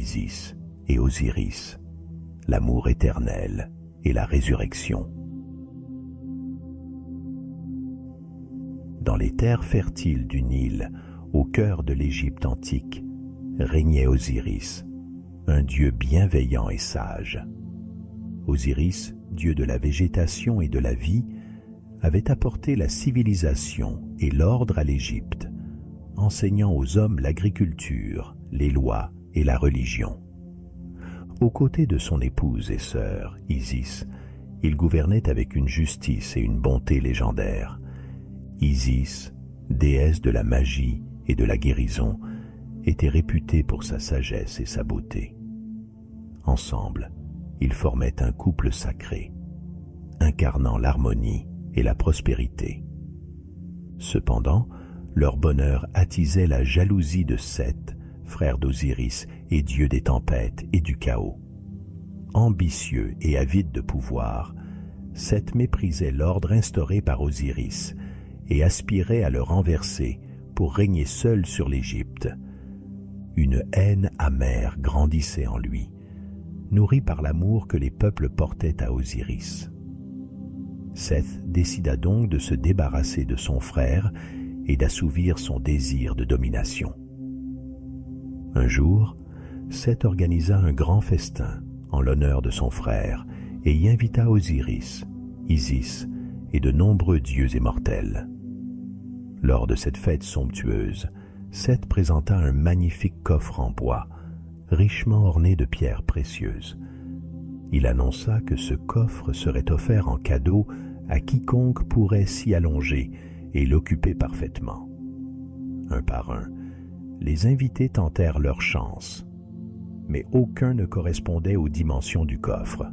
Isis et Osiris, l'amour éternel et la résurrection. Dans les terres fertiles du Nil, au cœur de l'Égypte antique, régnait Osiris, un dieu bienveillant et sage. Osiris, dieu de la végétation et de la vie, avait apporté la civilisation et l'ordre à l'Égypte, enseignant aux hommes l'agriculture, les lois et la religion. Aux côtés de son épouse et sœur, Isis, il gouvernait avec une justice et une bonté légendaires. Isis, déesse de la magie et de la guérison, était réputée pour sa sagesse et sa beauté. Ensemble, ils formaient un couple sacré, incarnant l'harmonie et la prospérité. Cependant, leur bonheur attisait la jalousie de Seth, frère d'Osiris et dieu des tempêtes et du chaos. Ambitieux et avide de pouvoir, Seth méprisait l'ordre instauré par Osiris et aspirait à le renverser pour régner seul sur l'Égypte. Une haine amère grandissait en lui, nourrie par l'amour que les peuples portaient à Osiris. Seth décida donc de se débarrasser de son frère et d'assouvir son désir de domination. Un jour, Seth organisa un grand festin en l'honneur de son frère et y invita Osiris, Isis et de nombreux dieux immortels. Lors de cette fête somptueuse, Seth présenta un magnifique coffre en bois, richement orné de pierres précieuses. Il annonça que ce coffre serait offert en cadeau à quiconque pourrait s'y allonger et l'occuper parfaitement. Un par un, les invités tentèrent leur chance, mais aucun ne correspondait aux dimensions du coffre.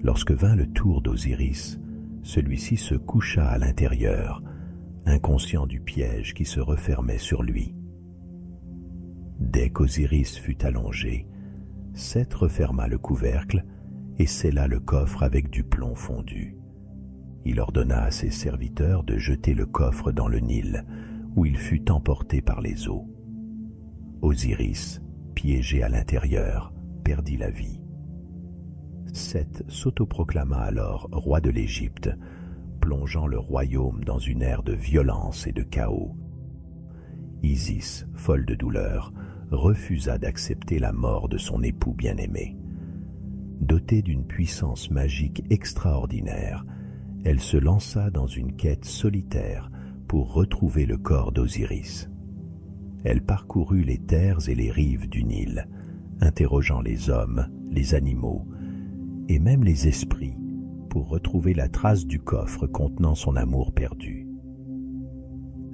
Lorsque vint le tour d'Osiris, celui-ci se coucha à l'intérieur, inconscient du piège qui se refermait sur lui. Dès qu'Osiris fut allongé, Seth referma le couvercle et scella le coffre avec du plomb fondu. Il ordonna à ses serviteurs de jeter le coffre dans le Nil, où il fut emporté par les eaux. Osiris, piégé à l'intérieur, perdit la vie. Seth s'autoproclama alors roi de l'Égypte, plongeant le royaume dans une ère de violence et de chaos. Isis, folle de douleur, refusa d'accepter la mort de son époux bien-aimé. Dotée d'une puissance magique extraordinaire, elle se lança dans une quête solitaire pour retrouver le corps d'Osiris. Elle parcourut les terres et les rives du Nil, interrogeant les hommes, les animaux et même les esprits pour retrouver la trace du coffre contenant son amour perdu.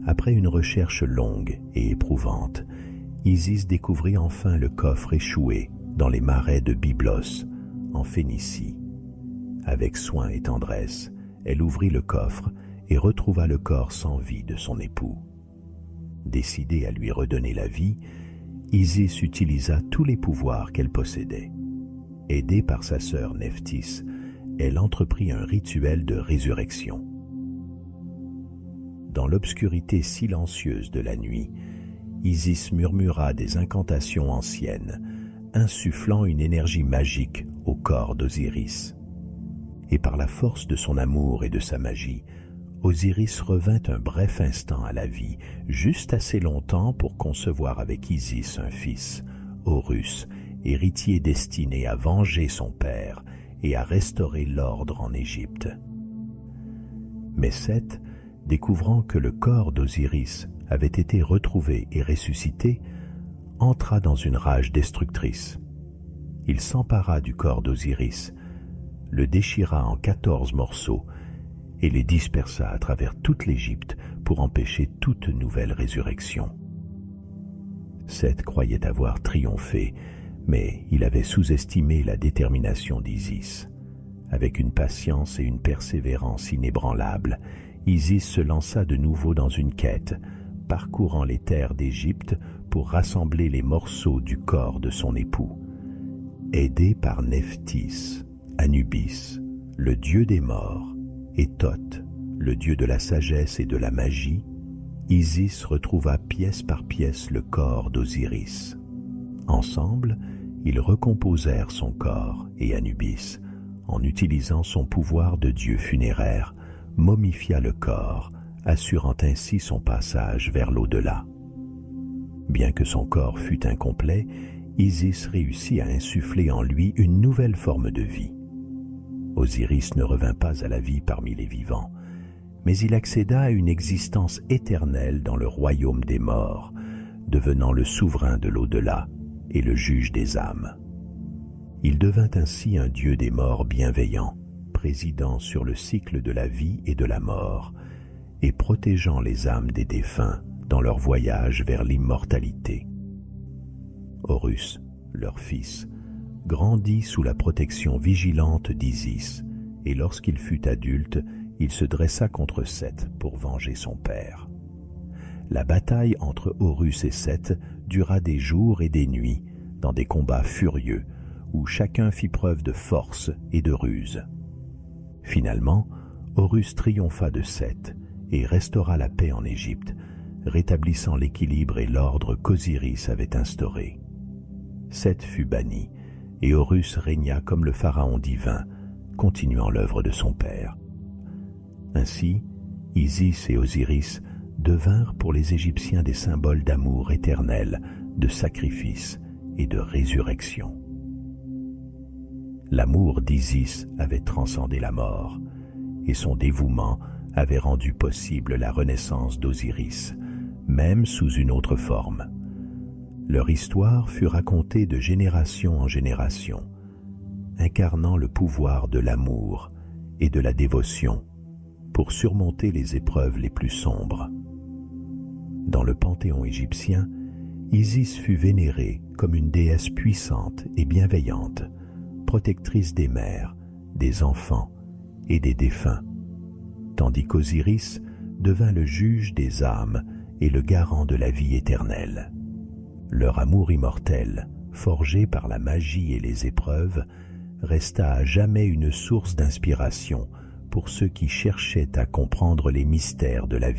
Après une recherche longue et éprouvante, Isis découvrit enfin le coffre échoué dans les marais de Byblos, en Phénicie. Avec soin et tendresse, elle ouvrit le coffre et retrouva le corps sans vie de son époux. Décidée à lui redonner la vie, Isis utilisa tous les pouvoirs qu'elle possédait. Aidée par sa sœur Nephthys, elle entreprit un rituel de résurrection. Dans l'obscurité silencieuse de la nuit, Isis murmura des incantations anciennes, insufflant une énergie magique au corps d'Osiris. Et par la force de son amour et de sa magie, Osiris revint un bref instant à la vie, juste assez longtemps pour concevoir avec Isis un fils, Horus, héritier destiné à venger son père et à restaurer l'ordre en Égypte. Mais Seth, découvrant que le corps d'Osiris avait été retrouvé et ressuscité, entra dans une rage destructrice. Il s'empara du corps d'Osiris, le déchira en 14 morceaux et les dispersa à travers toute l'Égypte pour empêcher toute nouvelle résurrection. Seth croyait avoir triomphé, mais il avait sous-estimé la détermination d'Isis. Avec une patience et une persévérance inébranlables, Isis se lança de nouveau dans une quête, parcourant les terres d'Égypte pour rassembler les morceaux du corps de son époux. Aidée par Nephthys, Anubis, le dieu des morts, et Thoth, le dieu de la sagesse et de la magie, Isis retrouva pièce par pièce le corps d'Osiris. Ensemble, ils recomposèrent son corps et Anubis, en utilisant son pouvoir de dieu funéraire, momifia le corps, assurant ainsi son passage vers l'au-delà. Bien que son corps fût incomplet, Isis réussit à insuffler en lui une nouvelle forme de vie. Osiris ne revint pas à la vie parmi les vivants, mais il accéda à une existence éternelle dans le royaume des morts, devenant le souverain de l'au-delà et le juge des âmes. Il devint ainsi un dieu des morts bienveillant, présidant sur le cycle de la vie et de la mort, et protégeant les âmes des défunts dans leur voyage vers l'immortalité. Horus, leur fils, grandit sous la protection vigilante d'Isis, et lorsqu'il fut adulte, il se dressa contre Seth pour venger son père. La bataille entre Horus et Seth dura des jours et des nuits, dans des combats furieux, où chacun fit preuve de force et de ruse. Finalement, Horus triompha de Seth et restaura la paix en Égypte, rétablissant l'équilibre et l'ordre qu'Osiris avait instauré. Seth fut banni, et Horus régna comme le pharaon divin, continuant l'œuvre de son père. Ainsi, Isis et Osiris devinrent pour les Égyptiens des symboles d'amour éternel, de sacrifice et de résurrection. L'amour d'Isis avait transcendé la mort, et son dévouement avait rendu possible la renaissance d'Osiris, même sous une autre forme. Leur histoire fut racontée de génération en génération, incarnant le pouvoir de l'amour et de la dévotion pour surmonter les épreuves les plus sombres. Dans le panthéon égyptien, Isis fut vénérée comme une déesse puissante et bienveillante, protectrice des mères, des enfants et des défunts, tandis qu'Osiris devint le juge des âmes et le garant de la vie éternelle. Leur amour immortel, forgé par la magie et les épreuves, resta à jamais une source d'inspiration pour ceux qui cherchaient à comprendre les mystères de la vie.